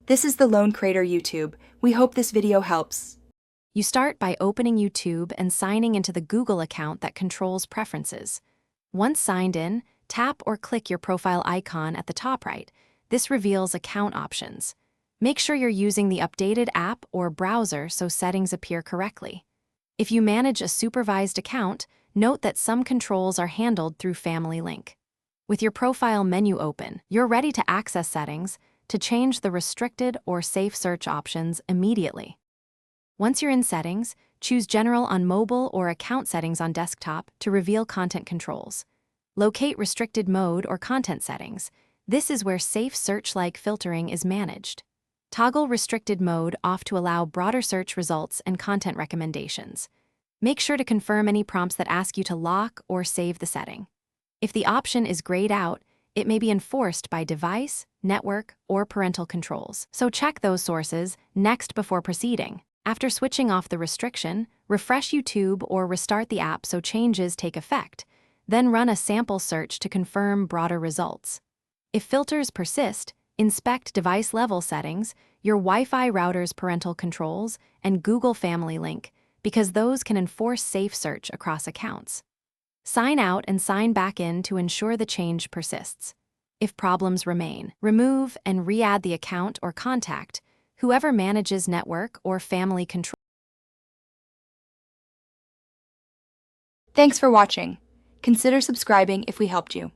This is the Lone Creator YouTube. We hope this video helps. You start by opening YouTube and signing into the Google account that controls preferences. Once signed in, tap or click your profile icon at the top right. This reveals account options. Make sure you're using the updated app or browser so settings appear correctly. If you manage a supervised account, note that some controls are handled through Family Link. With your profile menu open, you're ready to access settings to change the restricted or safe search options immediately. Once you're in settings, choose General on mobile or Account settings on desktop to reveal content controls. Locate Restricted Mode or Content settings. This is where safe search-like filtering is managed. Toggle Restricted Mode off to allow broader search results and content recommendations. Make sure to confirm any prompts that ask you to lock or save the setting. If the option is grayed out, it may be enforced by device, network, or parental controls. So check those sources next before proceeding. After switching off the restriction, refresh YouTube or restart the app so changes take effect. Then run a sample search to confirm broader results. If filters persist, inspect device-level settings, your Wi-Fi router's parental controls, and Google Family Link, because those can enforce safe search across accounts. Sign out and sign back in to ensure the change persists. If problems remain, remove and re-add the account or contact whoever manages network or family control. Thanks for watching. Consider subscribing if we helped you.